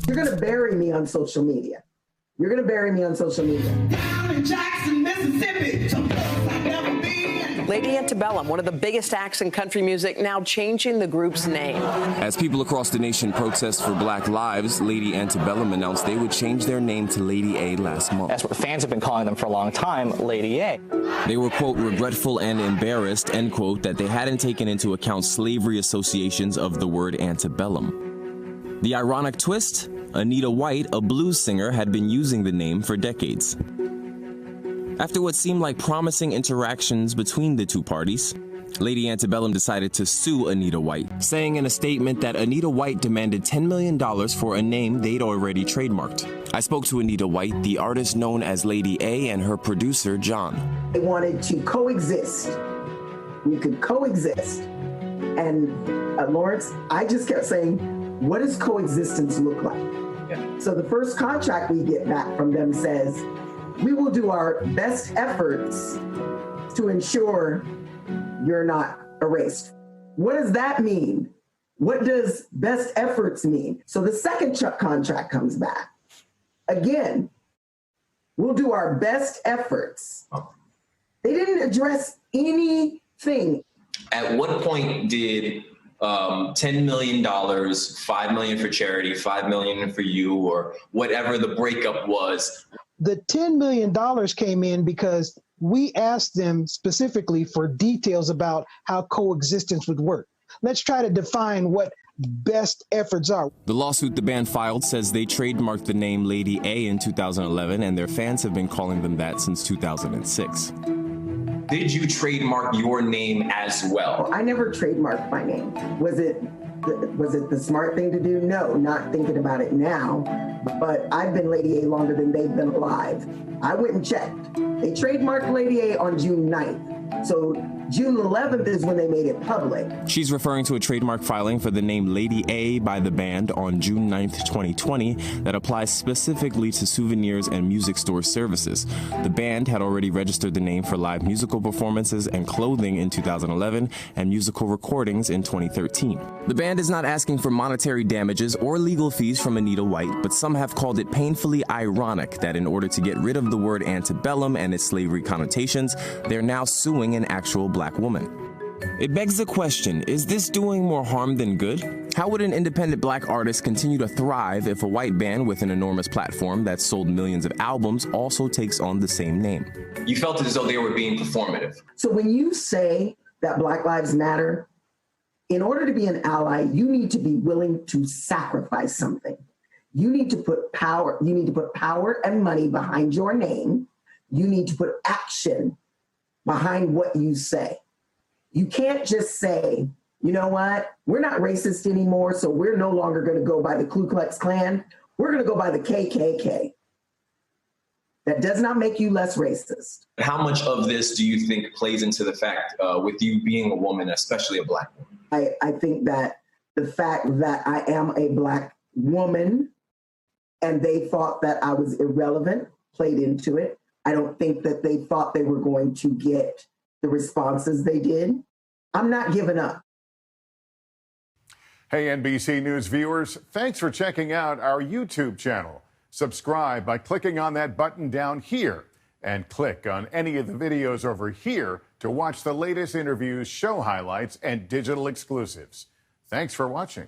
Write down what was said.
You're going to bury me on social media. You're going to bury me on social media. Down in Jackson, Mississippi, some place I've never been. Lady Antebellum, one of the biggest acts in country music, now changing the group's name. As people across the nation protest for Black lives, Lady Antebellum announced they would change their name to Lady A last month. That's what fans have been calling them for a long time, Lady A. They were, quote, regretful and embarrassed, end quote, that they hadn't taken into account slavery associations of the word antebellum. The ironic twist? Anita White, a blues singer, had been using the name for decades. After what seemed like promising interactions between the two parties, Lady Antebellum decided to sue Anita White, saying in a statement that Anita White demanded $10 million for a name they'd already trademarked. I spoke to Anita White, the artist known as Lady A, and her producer, John. They wanted to coexist. We could coexist. And Lawrence, I just kept saying, what does coexistence look like? Yeah. So the first contract we get back from them says, we will do our best efforts to ensure you're not erased. What does that mean? What does best efforts mean? So the second contract comes back. Again, we'll do our best efforts. They didn't address anything. At what point did $10 million, $5 million for charity, $5 million for you, or whatever the breakup was? The $10 million came in because we asked them specifically for details about how coexistence would work. Let's try to define what best efforts are. The lawsuit the band filed says they trademarked the name Lady A in 2011, and their fans have been calling them that since 2006. Did you trademark your name as well? I never trademarked my name. Was it the smart thing to do? No, not thinking about it now. But I've been Lady A longer than they've been alive. I went and checked. They trademarked Lady A on June 9th. So June 11th is when they made it public. She's referring to a trademark filing for the name Lady A by the band on June 9th, 2020 that applies specifically to souvenirs and music store services. The band had already registered the name for live musical performances and clothing in 2011 and musical recordings in 2013. The band is not asking for monetary damages or legal fees from Anita White, but some have called it painfully ironic that in order to get rid of the word antebellum and its slavery connotations, they're now suing an actual black woman. It begs the question, is this doing more harm than good? How would an independent black artist continue to thrive if a white band with an enormous platform that sold millions of albums also takes on the same name? You felt as though they were being performative. So when you say that Black Lives Matter, in order to be an ally, you need to be willing to sacrifice something. You need to put power and money behind your name. You need to put action behind what you say. You can't just say, you know what, we're not racist anymore, so we're no longer going to go by the Ku Klux Klan. We're going to go by the KKK. That does not make you less racist. How much of this do you think plays into the fact with you being a woman, especially a black woman? I think that the fact that I am a black woman and they thought that I was irrelevant played into it. I don't think that they thought they were going to get the responses they did. I'm not giving up. Hey, NBC News viewers, thanks for checking out our YouTube channel. Subscribe by clicking on that button down here and click on any of the videos over here to watch the latest interviews, show highlights, and digital exclusives. Thanks for watching.